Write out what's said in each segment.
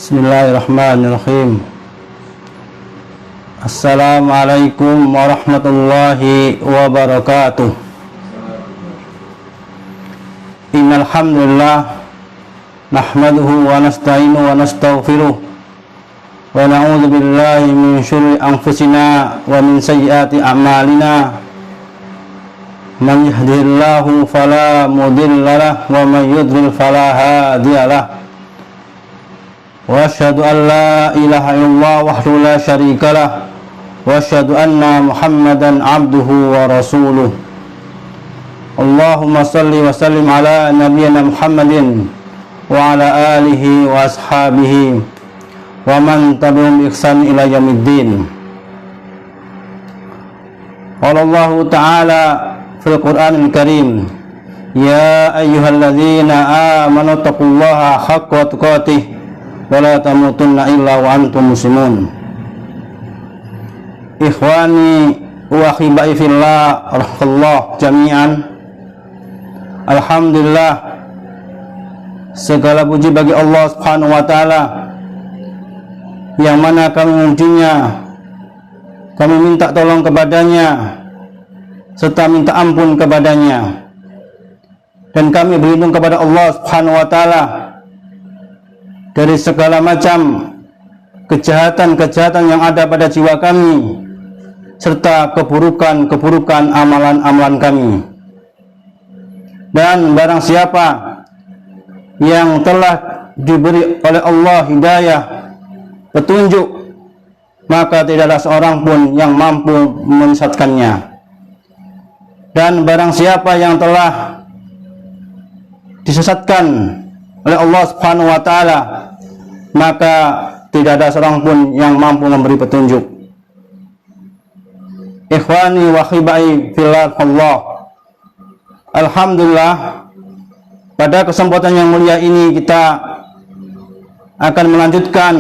Bismillahirrahmanirrahim. Assalamualaikum warahmatullahi wabarakatuh. Innal hamdalillah nahmaduhu wa nasta'inu wa nastaghfiruh wa na'udzu billahi min syururi anfusina wa min sayyiati a'malina. Man yahdihillahu fala mudilla lahu wa man yudlil fala hadiya lahu. Wa asyhadu an la ilaha illallah wahdahu la syarika lah wa asyhadu anna Muhammadan abduhu wa rasuluh. Allahumma salli wa sallim ala nabiyyina Muhammadin wa ala alihi wa ashabihi wa man tabi'ahum bi ihsan ila yaumiddin. Qala Allah ta'ala fil Qur'anil Karim, ya ayyuhalladzina amanu taqullaha haqqa tuqatih wala tamutunna illa wa antum muslimun. Ikhwani wa akhibai fillah rahmatullah jami'an. Alhamdulillah, segala puji bagi Allah Subhanahu wa ta'ala yang mana kami memujinya, kami minta tolong kepadanya serta minta ampun kepadanya, dan kami berlindung kepada Allah Subhanahu wa ta'ala dari segala macam kejahatan-kejahatan yang ada pada jiwa kami serta keburukan-keburukan amalan-amalan kami. Dan barang siapa yang telah diberi oleh Allah hidayah, petunjuk, maka tidak ada seorang pun yang mampu menyesatkannya. Dan barang siapa yang telah disesatkan oleh Allah Subhanahu wa ta'ala, maka tidak ada seorang pun yang mampu memberi petunjuk. Ikhwani wa akhibai fillah Allah, alhamdulillah, pada kesempatan yang mulia ini kita akan melanjutkan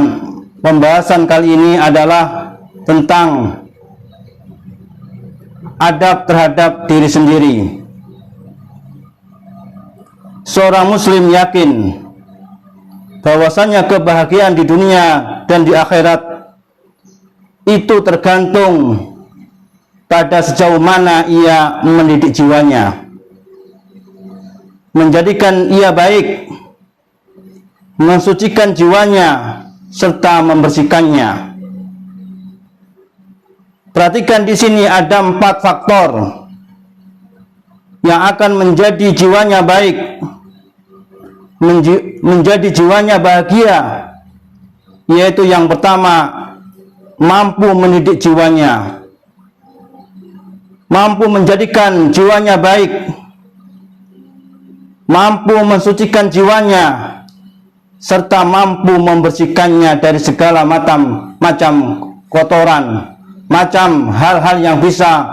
pembahasan kali ini adalah tentang adab terhadap diri sendiri. Seorang muslim yakin bahwasanya kebahagiaan di dunia dan di akhirat itu tergantung pada sejauh mana ia mendidik jiwanya, menjadikan ia baik, mensucikan jiwanya serta membersihkannya. Perhatikan di sini ada 4 faktor yang akan menjadi jiwanya baik, menjadi jiwanya bahagia, yaitu yang pertama, mampu mendidik jiwanya, mampu menjadikan jiwanya baik, mampu mensucikan jiwanya, serta mampu membersihkannya dari segala macam kotoran, macam hal-hal yang bisa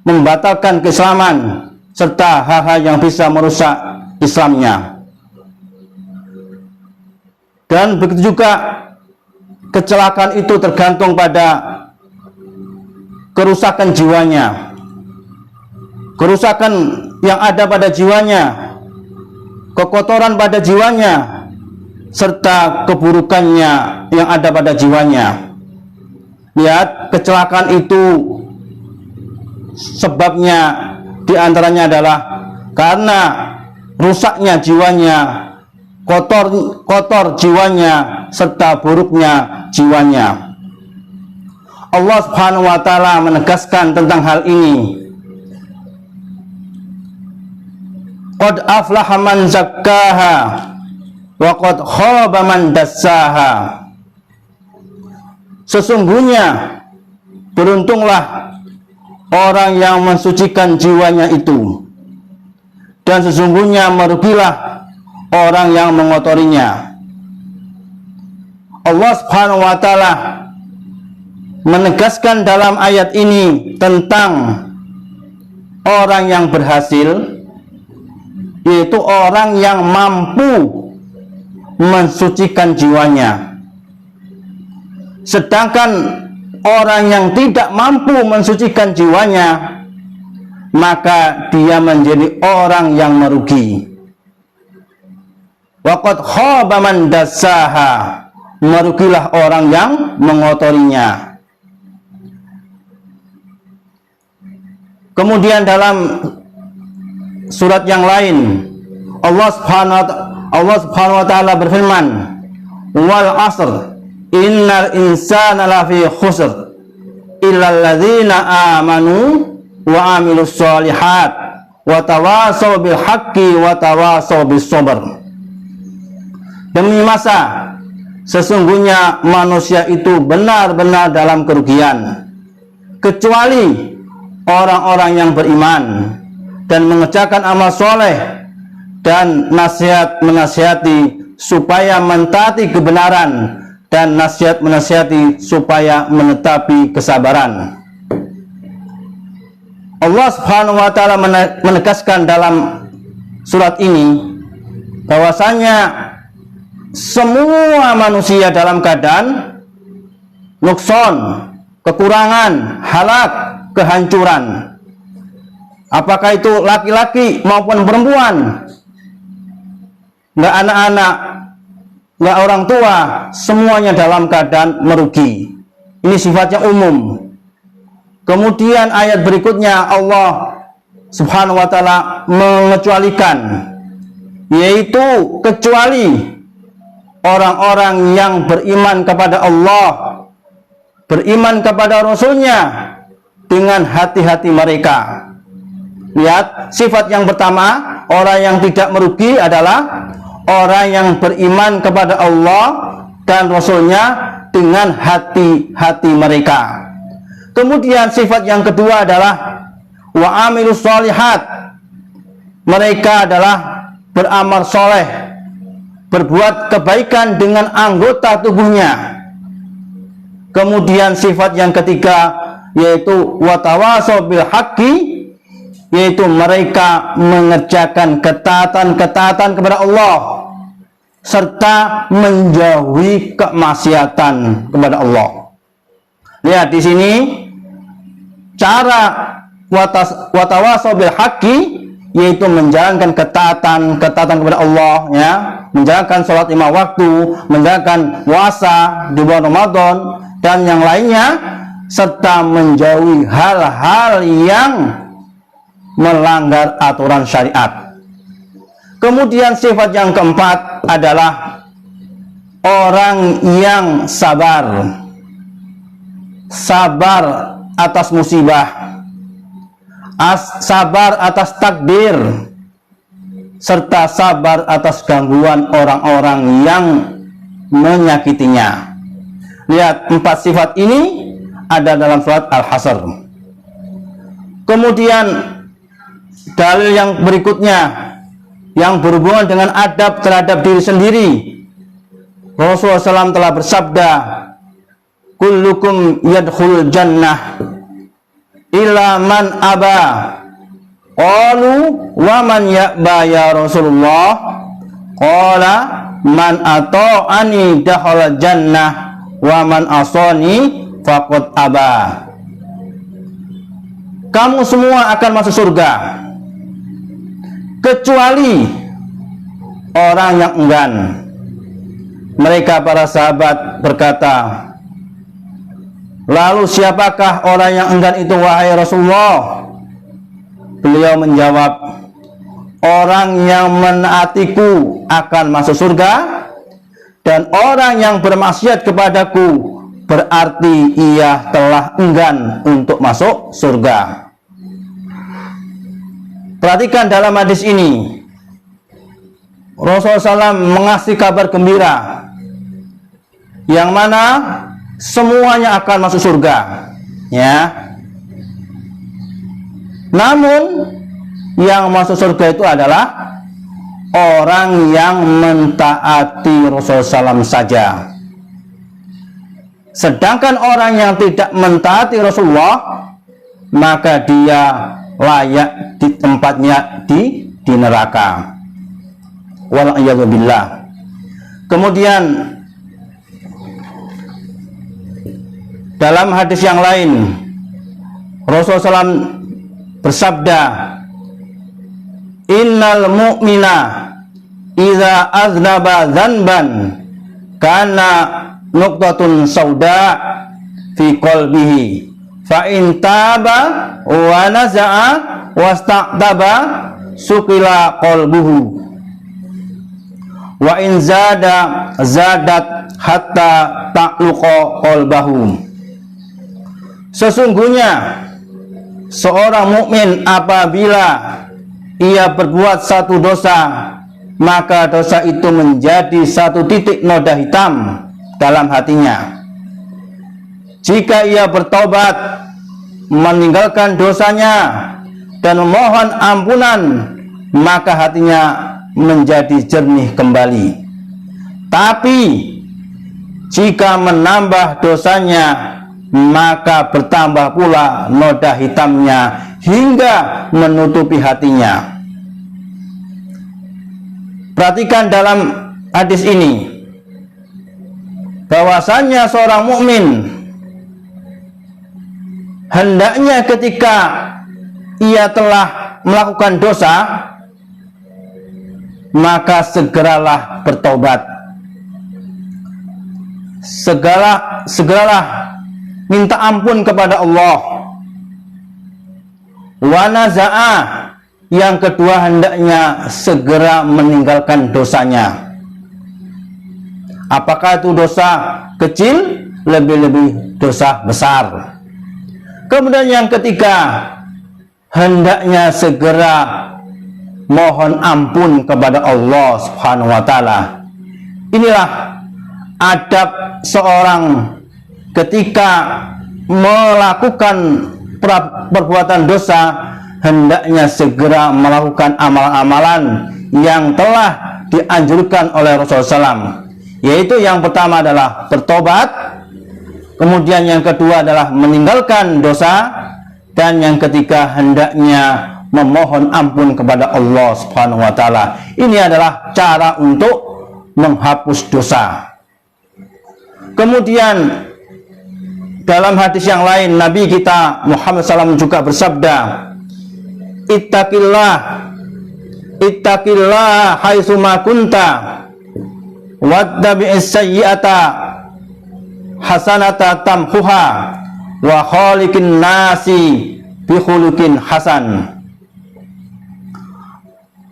membatalkan keislaman, serta hal-hal yang bisa merusak Islamnya. Dan begitu juga kecelakaan itu tergantung pada kerusakan jiwanya, kerusakan yang ada pada jiwanya, kekotoran pada jiwanya, serta keburukannya yang ada pada jiwanya. Lihat, kecelakaan itu sebabnya diantaranya adalah karena rusaknya jiwanya, kotor jiwanya, serta buruknya jiwanya. Allah Subhanahu wa ta'ala menegaskan tentang hal ini. Qad aflaha man zakkaha wa qad khaba man dassaha. Sesungguhnya beruntunglah orang yang mensucikan jiwanya itu, dan sesungguhnya merugilah orang yang mengotorinya. Allah Subhanahu wa ta'ala menegaskan dalam ayat ini tentang orang yang berhasil, yaitu orang yang mampu mensucikan jiwanya. Sedangkan orang yang tidak mampu mensucikan jiwanya, maka dia menjadi orang yang merugi. Waqad khaba man dassaha, merugilah orang yang mengotorinya. Kemudian dalam surat yang lain Allah Subhanahu wa taala berfirman, "Wal 'asr innal insana lafi khusr illal ladzina amanu wa 'amilus shalihat wa tawasaw bil haqqi wa tawasaw bis sabr." Demi masa, sesungguhnya manusia itu benar-benar dalam kerugian, kecuali orang-orang yang beriman dan mengerjakan amal soleh dan menasihati supaya mentaati kebenaran dan nasihat menasihati supaya menetapi kesabaran. Allah Subhanahu wa taala menegaskan dalam surat ini bahwasanya semua manusia dalam keadaan nukson, kekurangan, halak, kehancuran. Apakah itu laki-laki maupun perempuan, nggak anak-anak, nggak orang tua, semuanya dalam keadaan merugi. Ini sifatnya umum. Kemudian ayat berikutnya Allah Subhanahu wa taala mengecualikan, yaitu kecuali orang-orang yang beriman kepada Allah, beriman kepada Rasulnya dengan hati-hati mereka. Lihat, sifat yang pertama, orang yang tidak merugi adalah orang yang beriman kepada Allah dan Rasulnya dengan hati-hati mereka. Kemudian sifat yang kedua adalah wa amilus sholihat. Mereka adalah beramal soleh, berbuat kebaikan dengan anggota tubuhnya. Kemudian sifat yang ketiga yaitu watawasaw bil haqqi, yaitu mereka mengerjakan ketaatan-ketaatan kepada Allah serta menjauhi kemaksiatan kepada Allah. Lihat di sini cara watawasaw bil haqqi, yaitu menjalankan ketaatan kepada Allah, ya, menjalankan sholat 5 waktu, menjalankan puasa di bulan Ramadan dan yang lainnya, serta menjauhi hal-hal yang melanggar aturan syariat. Kemudian sifat yang keempat adalah orang yang sabar atas musibah, sabar atas takdir, serta sabar atas gangguan orang-orang yang menyakitinya. Lihat, 4 sifat ini ada dalam surat Al-Hasr. Kemudian dalil yang berikutnya yang berhubungan dengan adab terhadap diri sendiri. Rasulullah SAW telah bersabda, kullukum yadkhulul jannah illa man aba. Qalu wa man ya'ba ya Rasulullah? Qala man ata'ani dakhala jannah wa man asani faqad aba. Kamu semua akan masuk surga kecuali orang yang enggan. Mereka para sahabat berkata, lalu siapakah orang yang enggan itu wahai Rasulullah? Beliau menjawab, orang yang menaatiku akan masuk surga, dan orang yang bermaksiat kepadaku berarti ia telah enggan untuk masuk surga. Perhatikan dalam hadis ini, Rasulullah SAW mengasih kabar gembira yang mana semuanya akan masuk surga, ya. Namun yang masuk surga itu adalah orang yang mentaati Rasulullah SAW saja. Sedangkan orang yang tidak mentaati Rasulullah, maka dia layak di tempatnya di neraka. Wal'iyadzubillah. Kemudian dalam hadis yang lain Rasulullah SAW bersabda, innal mu'mina idza aznaba dzanban kana nuqtatun sauda fi qalbihi fa in taba wa naza'a wastaqtaba sukila qalbuhu wa in zada zadat hatta ta'luqa qalbahu. Sesungguhnya seorang mukmin apabila ia berbuat satu dosa, maka dosa itu menjadi satu titik noda hitam dalam hatinya. Jika ia bertobat, meninggalkan dosanya dan memohon ampunan, maka hatinya menjadi jernih kembali. Tapi jika menambah dosanya, maka bertambah pula noda hitamnya hingga menutupi hatinya. Perhatikan dalam hadis ini bahwasanya seorang mukmin hendaknya ketika ia telah melakukan dosa, maka segeralah bertobat. Segeralah minta ampun kepada Allah. Wa naza'a, yang kedua hendaknya segera meninggalkan dosanya. Apakah itu dosa kecil, lebih-lebih dosa besar. Kemudian yang ketiga, hendaknya segera mohon ampun kepada Allah Subhanahu wa taala. Inilah adab seorang ketika melakukan perbuatan dosa, hendaknya segera melakukan amalan-amalan yang telah dianjurkan oleh Rasulullah SAW, yaitu yang pertama adalah bertobat, kemudian yang kedua adalah meninggalkan dosa, dan yang ketiga hendaknya memohon ampun kepada Allah Subhanahu wa taala. Ini adalah cara untuk menghapus dosa. Kemudian dalam hadis yang lain Nabi kita Muhammad SAW juga bersabda, Ittaqillah haitsuma kunta wattabi'is sayyi'ata hasanata tamhuha wa khaliqin nasi bi khuluqin hasan.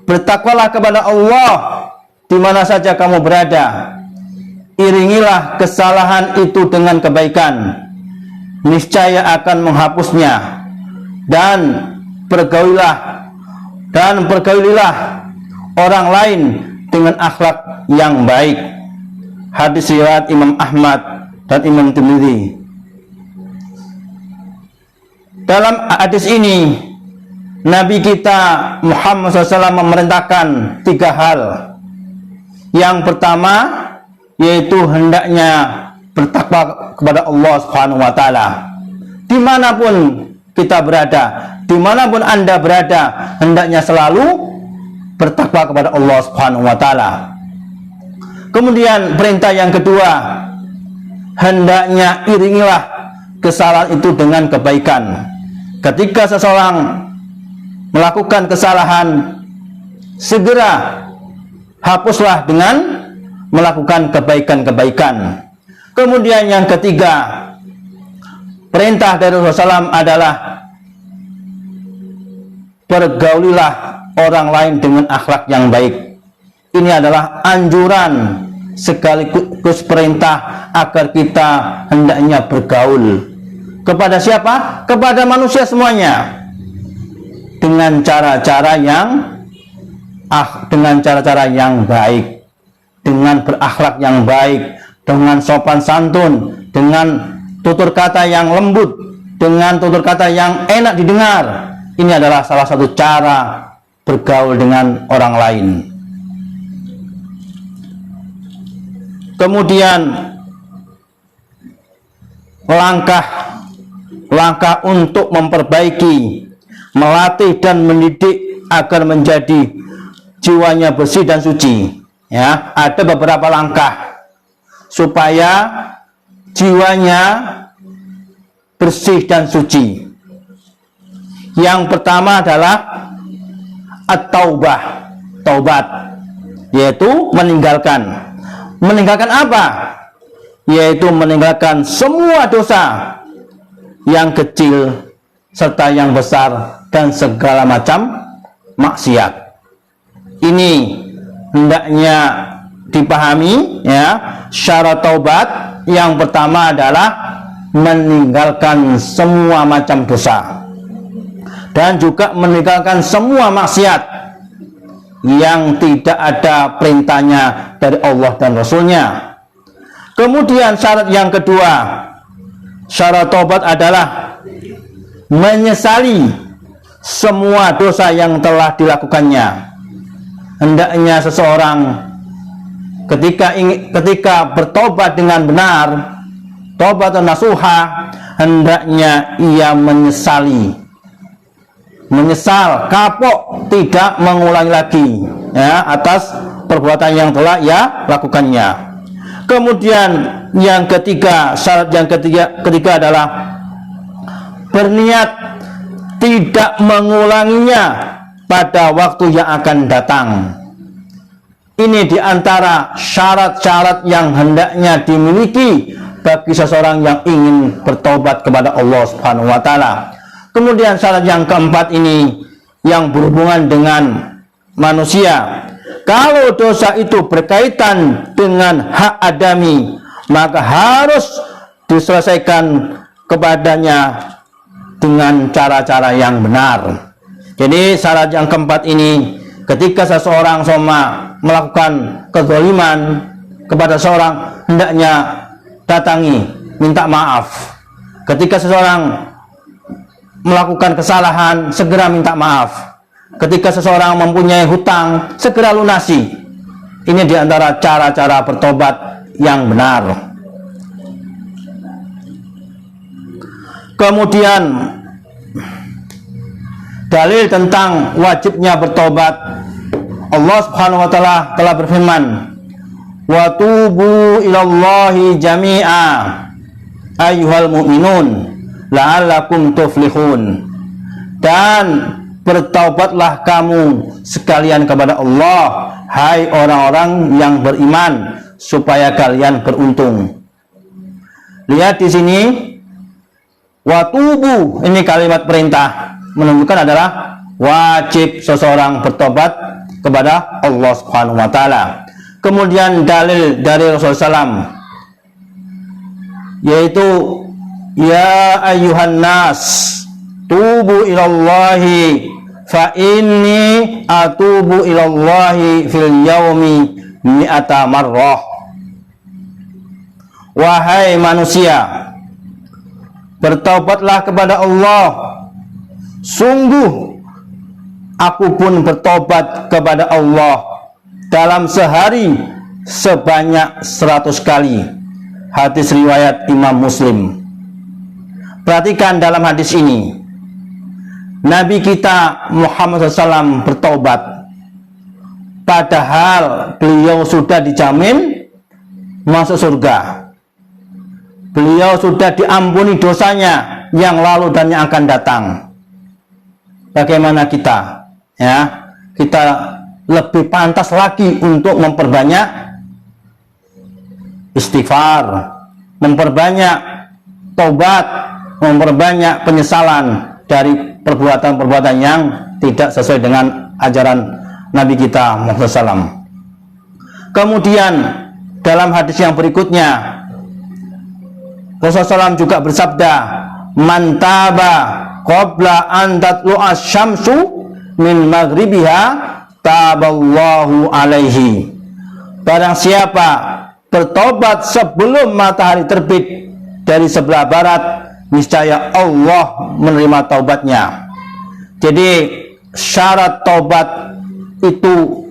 Bertakwalah kepada Allah di mana saja kamu berada. Iringilah kesalahan itu dengan kebaikan, niscaya akan menghapusnya. Dan pergaulilah orang lain dengan akhlak yang baik. Hadis riwayat Imam Ahmad dan Imam Tirmidzi. Dalam hadis ini Nabi kita Muhammad SAW memerintahkan 3 hal. Yang pertama yaitu hendaknya bertakwa kepada Allah Subhanahu wa taala. Dimanapun kita berada, dimanapun Anda berada, hendaknya selalu bertakwa kepada Allah Subhanahu wa taala. Kemudian perintah yang kedua, hendaknya iringilah kesalahan itu dengan kebaikan. Ketika seseorang melakukan kesalahan, segera hapuslah dengan melakukan kebaikan-kebaikan. Kemudian yang ketiga, perintah dari Rasulullah SAW adalah pergaulilah orang lain dengan akhlak yang baik. Ini adalah anjuran sekaligus perintah agar kita hendaknya bergaul. Kepada siapa? Kepada manusia semuanya. Dengan cara-cara yang baik, dengan berakhlak yang baik, dengan sopan santun, dengan tutur kata yang lembut, dengan tutur kata yang enak didengar. Ini adalah salah satu cara bergaul dengan orang lain. Kemudian langkah untuk memperbaiki, melatih dan mendidik agar menjadi jiwanya bersih dan suci. Ya, ada beberapa langkah supaya jiwanya bersih dan suci. Yang pertama adalah at-taubah, taubat, yaitu meninggalkan meninggalkan apa? Yaitu meninggalkan semua dosa yang kecil serta yang besar dan segala macam maksiat. Ini hendaknya dipahami ya. Syarat taubat yang pertama adalah meninggalkan semua macam dosa dan juga meninggalkan semua maksiat yang tidak ada perintahnya dari Allah dan Rasulnya. Kemudian syarat yang kedua, syarat taubat adalah menyesali semua dosa yang telah dilakukannya. Hendaknya seseorang ketika bertobat dengan benar, tobat nasuha, hendaknya ia menyesal, kapok, tidak mengulangi lagi ya atas perbuatan yang telah ia lakukannya. Kemudian yang ketiga, syarat yang ketiga adalah berniat tidak mengulanginya pada waktu yang akan datang. Ini diantara syarat-syarat yang hendaknya dimiliki bagi seseorang yang ingin bertobat kepada Allah Subhanahu wa Ta'ala. Kemudian syarat yang keempat ini yang berhubungan dengan manusia. Kalau dosa itu berkaitan dengan hak adami, maka harus diselesaikan kepadanya dengan cara-cara yang benar. Jadi syarat yang keempat ini, ketika seseorang melakukan kezaliman kepada seorang, hendaknya datangi, minta maaf. Ketika seseorang melakukan kesalahan, segera minta maaf. Ketika seseorang mempunyai hutang, segera lunasi. Ini diantara cara-cara bertobat yang benar. Kemudian dalil tentang wajibnya bertobat, Allah Subhanahu wa Ta'ala telah berfirman, "Wa tubu ilallahi jami'a ayyuhal mu'minun la'allakum tuflihun." Dan bertaubatlah kamu sekalian kepada Allah, hai orang-orang yang beriman, supaya kalian beruntung. Lihat di sini, watubu, ini kalimat perintah, menunjukkan adalah wajib seseorang bertobat kepada Allah Subhanahu wa Ta'ala. Kemudian dalil dari Rasulullah SAW, yaitu ya ayyuhan nas tubu ilallahi fa inni atubu ilallahi fil yaumi mi'ata marrah. Wahai manusia, bertobatlah kepada Allah, sungguh aku pun bertobat kepada Allah dalam sehari sebanyak 100 kali. Hadis riwayat Imam Muslim. Perhatikan dalam hadis ini, Nabi kita Muhammad SAW bertobat, padahal beliau sudah dijamin masuk surga. Beliau sudah diampuni dosanya yang lalu dan yang akan datang. Bagaimana kita? Ya, kita lebih pantas lagi untuk memperbanyak istighfar, memperbanyak taubat, memperbanyak penyesalan dari perbuatan-perbuatan yang tidak sesuai dengan ajaran Nabi kita Muhammad SAW. Kemudian dalam hadis yang berikutnya, Rasulullah SAW juga bersabda, "Man taba qabla an tatlu'as syamsu min maghribiha taballahu alaihi." Barang siapa bertobat sebelum matahari terbit dari sebelah barat, niscaya Allah menerima taubatnya. Jadi syarat taubat itu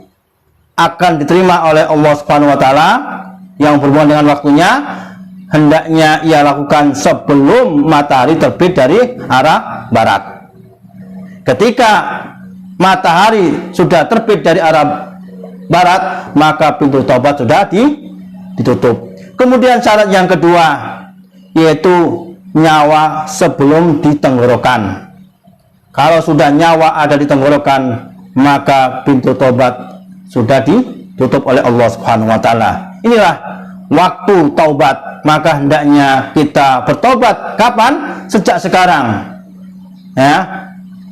akan diterima oleh Allah Subhanahu wa Ta'ala yang berhubungan dengan waktunya, hendaknya ia lakukan sebelum matahari terbit dari arah barat. Ketika matahari sudah terbit dari arah barat, maka pintu taubat sudah ditutup. Kemudian syarat yang kedua, yaitu nyawa sebelum ditenggorokan. Kalau sudah nyawa ada di tenggorokan, maka pintu tobat sudah ditutup oleh Allah Subhanahu wa Ta'ala. Inilah waktu taubat. Maka hendaknya kita bertobat kapan? Sejak sekarang. Ya.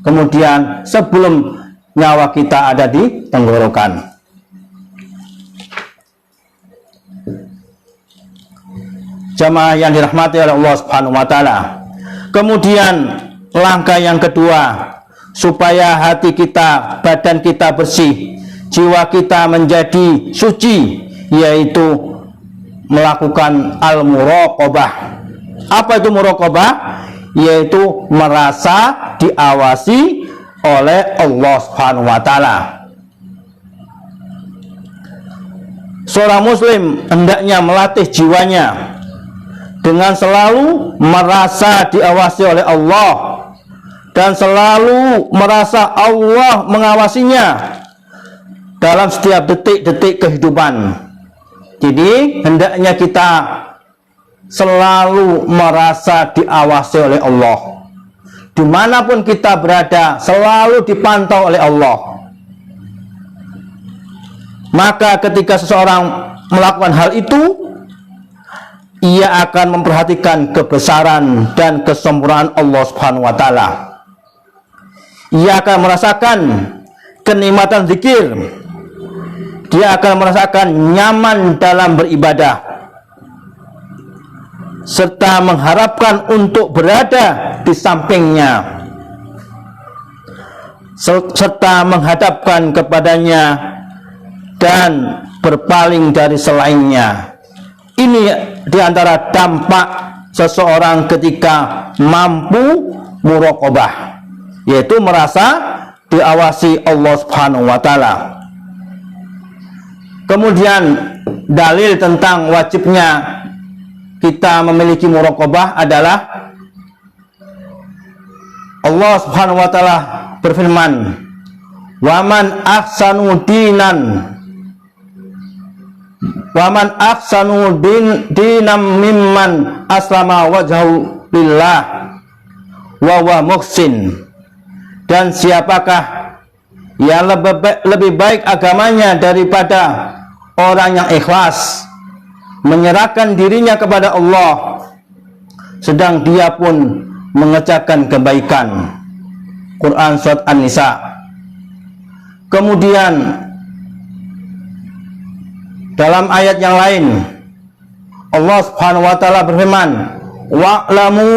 Kemudian sebelum nyawa kita ada di tenggorokan. Jamaah yang dirahmati oleh Allah Subhanahu wa taala. Kemudian langkah yang kedua, supaya hati kita, badan kita bersih, jiwa kita menjadi suci, yaitu melakukan al-muraqabah. Apa itu muraqabah? Yaitu merasa diawasi oleh Allah Subhanahu wa taala. Seorang muslim hendaknya melatih jiwanya dengan selalu merasa diawasi oleh Allah dan selalu merasa Allah mengawasinya dalam setiap detik-detik kehidupan. Jadi hendaknya kita selalu merasa diawasi oleh Allah. Dimanapun kita berada, selalu dipantau oleh Allah. Maka ketika seseorang melakukan hal itu, ia akan memperhatikan kebesaran dan kesempurnaan Allah Subhanahu wa taala. Ia akan merasakan kenikmatan zikir. Dia akan merasakan nyaman dalam beribadah, serta mengharapkan untuk berada di sampingnya, serta menghadapkan kepadanya dan berpaling dari selainnya. Ini diantara dampak seseorang ketika mampu muraqabah, yaitu merasa diawasi Allah Subhanahu wa taala. Kemudian dalil tentang wajibnya kita memiliki muraqabah adalah Allah Subhanahu wa taala berfirman, "Waman ahsanu dinan dinam mimman aslama wajhahu lillah wa huwa muhsin." Dan siapakah yang lebih baik agamanya daripada orang yang ikhlas menyerahkan dirinya kepada Allah sedang dia pun mengerjakan kebaikan. Quran surat An-Nisa. Kemudian dalam ayat yang lain Allah Subhanahu wa taala berfirman, "Wa'lamu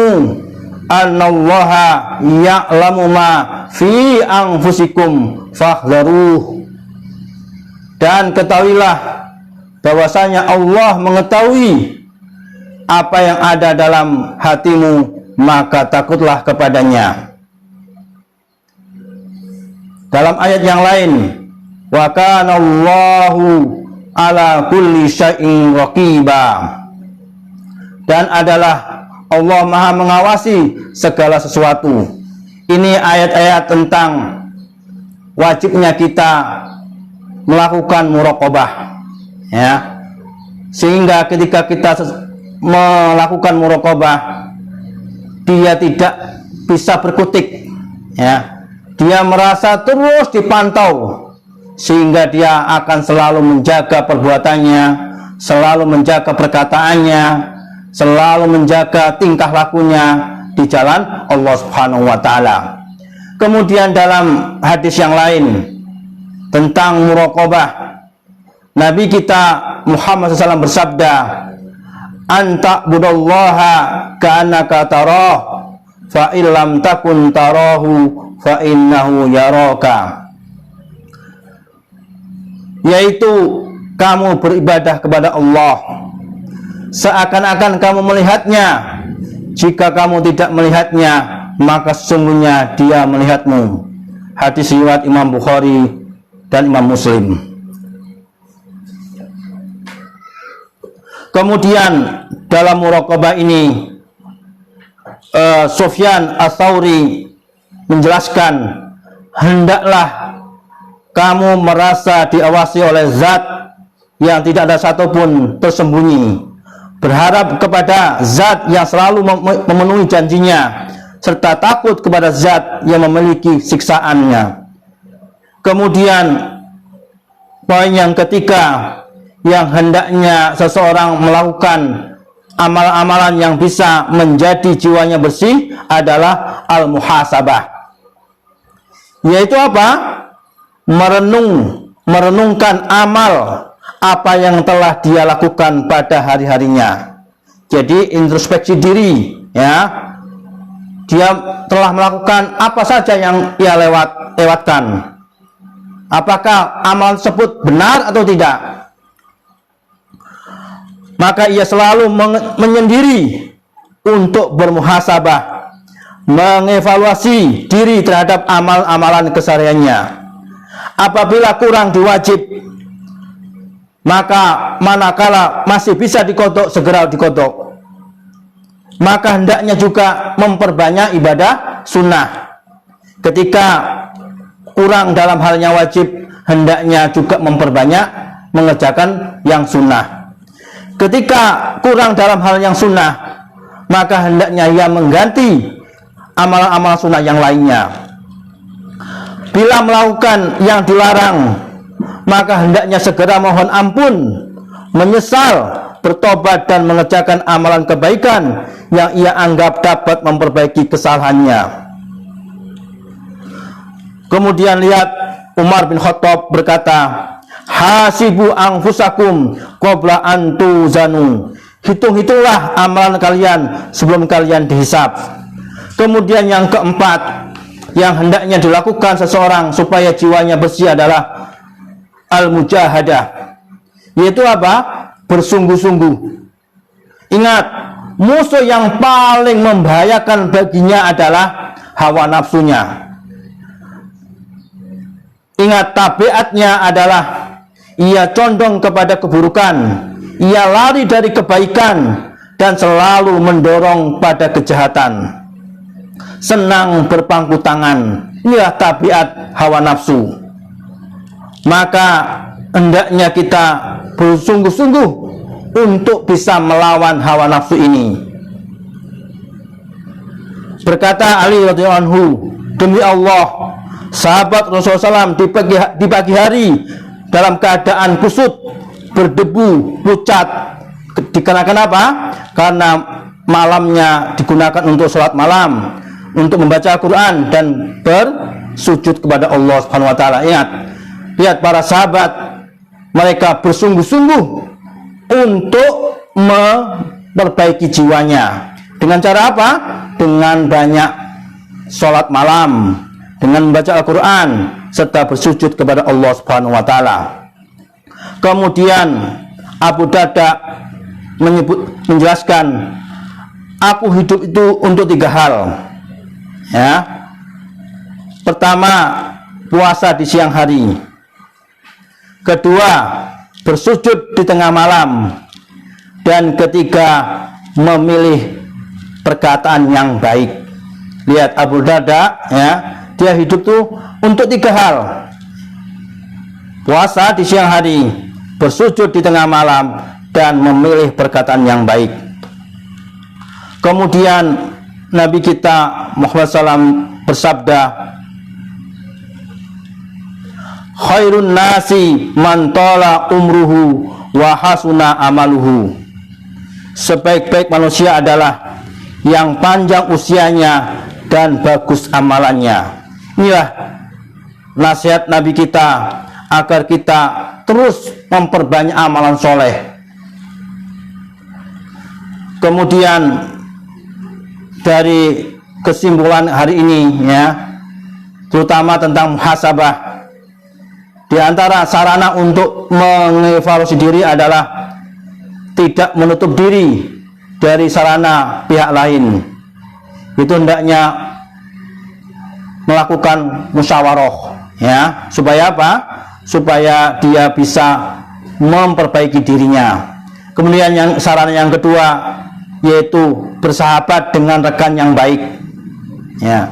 annallaha ya'lamu ma fi anfusikum fahdharuh." Dan ketahuilah bahwasanya Allah mengetahui apa yang ada dalam hatimu, maka takutlah kepadanya. Dalam ayat yang lain, wa kana Allahu ala kulli syai'in raqiba. Dan adalah Allah Maha mengawasi segala sesuatu. Ini ayat-ayat tentang wajibnya kita melakukan muraqabah, ya. Sehingga ketika kita melakukan muraqabah, dia tidak bisa berkutik, ya. Dia merasa terus dipantau, sehingga dia akan selalu menjaga perbuatannya, selalu menjaga perkataannya, selalu menjaga tingkah lakunya di jalan Allah Subhanahu wa taala. Kemudian dalam hadis yang lain tentang muraqabah, Nabi kita Muhammad SAW bersabda, "Anta budallaha ka'annaka tarah, fa illam takun tarahu fa innahu yaraka." Yaitu kamu beribadah kepada Allah seakan-akan kamu melihatnya. Jika kamu tidak melihatnya, maka sesungguhnya dia melihatmu. Hadis riwayat Imam Bukhari dan Imam Muslim. Kemudian dalam muraqabah ini Sufyan Ats-Tsauri menjelaskan, hendaklah kamu merasa diawasi oleh zat yang tidak ada satupun tersembunyi, berharap kepada zat yang selalu memenuhi janjinya, serta takut kepada zat yang memiliki siksaannya. Kemudian poin yang ketiga, yang hendaknya seseorang melakukan amalan-amalan yang bisa menjadi jiwanya bersih adalah al-muhasabah, yaitu apa? Merenungkan amal apa yang telah dia lakukan pada hari-harinya. Jadi introspeksi diri, ya. Dia telah melakukan apa saja yang ia lewatkan. Apakah amal tersebut benar atau tidak? Maka ia selalu menyendiri untuk bermuhasabah, mengevaluasi diri terhadap amal-amalan kesehariannya. Apabila kurang diwajib, maka manakala masih bisa dikodok, segera dikodok. Maka hendaknya juga memperbanyak ibadah sunnah. Ketika kurang dalam hal yang wajib, hendaknya juga memperbanyak mengerjakan yang sunnah. Ketika kurang dalam hal yang sunnah, maka hendaknya ia mengganti amalan-amalan sunnah yang lainnya. Bila melakukan yang dilarang, maka hendaknya segera mohon ampun, menyesal, bertobat dan mengerjakan amalan kebaikan yang ia anggap dapat memperbaiki kesalahannya. Kemudian lihat Umar bin Khattab berkata, hasibu anfusakum qabla an tuzanu. Hitung-hitunglah amalan kalian sebelum kalian dihisab. Kemudian yang keempat yang hendaknya dilakukan seseorang supaya jiwanya bersih adalah al-mujahadah, yaitu apa? Bersungguh-sungguh. Ingat, musuh yang paling membahayakan baginya adalah hawa nafsunya. Ingat, tabiatnya adalah ia condong kepada keburukan, ia lari dari kebaikan dan selalu mendorong pada kejahatan, senang berpangku tangan. Inilah tabiat hawa nafsu. Maka hendaknya kita bersungguh-sungguh untuk bisa melawan hawa nafsu ini. Berkata Ali radhiyallahu anhu, demi Allah, sahabat Rasulullah SAW di pagi hari dalam keadaan kusut, berdebu, pucat. Dikarenakan apa? Karena malamnya digunakan untuk sholat malam, untuk membaca Al-Quran dan bersujud kepada Allah Subhanahu wa Ta'ala. Ingat, lihat para sahabat, mereka bersungguh-sungguh untuk memperbaiki jiwanya. Dengan cara apa? Dengan banyak sholat malam, dengan membaca Al-Quran serta bersujud kepada Allah Subhanahu wa Ta'ala. Kemudian Abu Darda menjelaskan, aku hidup itu untuk 3 hal, ya. Pertama, puasa di siang hari. Kedua, bersujud di tengah malam. Dan ketiga, memilih perkataan yang baik. Lihat Abu Darda, ya, dia hidup tuh untuk 3 hal: puasa di siang hari, bersujud di tengah malam, dan memilih perkataan yang baik. Kemudian Nabi kita Muhammad SAW bersabda, khairun nasi man tala umruhu wa hasuna amaluhu. Sebaik-baik manusia adalah yang panjang usianya dan bagus amalannya. Inilah nasihat Nabi kita agar kita terus memperbanyak amalan soleh. Kemudian dari kesimpulan hari ini, ya, terutama tentang muhasabah, di antara sarana untuk mengevaluasi diri adalah tidak menutup diri dari sarana pihak lain. Itu hendaknya melakukan musyawarah, ya, supaya apa? Supaya dia bisa memperbaiki dirinya. Kemudian sarana yang kedua yaitu bersahabat dengan rekan yang baik, ya.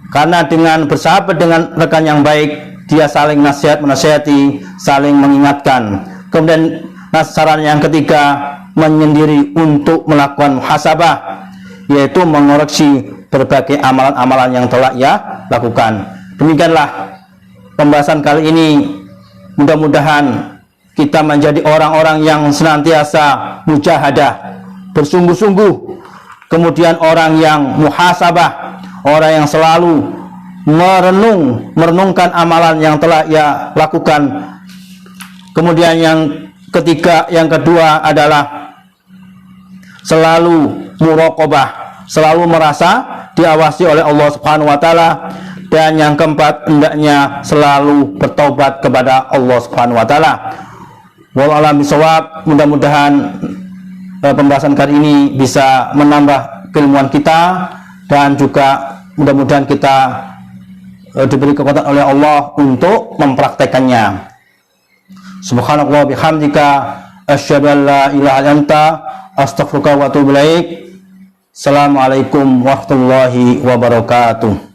Karena dengan bersahabat dengan rekan yang baik, dia saling menasihati, saling mengingatkan. Kemudian sarana yang ketiga, menyendiri untuk melakukan muhasabah, yaitu mengoreksi berbagai amalan-amalan yang telah ia lakukan. Demikianlah pembahasan kali ini. Mudah-mudahan kita menjadi orang-orang yang senantiasa mujahadah, bersungguh-sungguh, kemudian orang yang muhasabah, orang yang selalu merenungkan amalan yang telah ia lakukan. Kemudian yang ketiga, yang kedua adalah selalu muraqabah, selalu merasa diawasi oleh Allah Subhanahu wa taala. Dan yang keempat, hendaknya selalu bertobat kepada Allah Subhanahu wa taala. Wallahu a'lam bishawab. Mudah-mudahan pembahasan kali ini bisa menambah keilmuan kita, dan juga mudah-mudahan kita diberi kekuatan oleh Allah untuk mempraktekannya. Subhanallah bihamdika asyhadu an la ilaha illa anta astaghfiruka wa atubu ilaik. Assalamualaikum warahmatullahi wabarakatuh.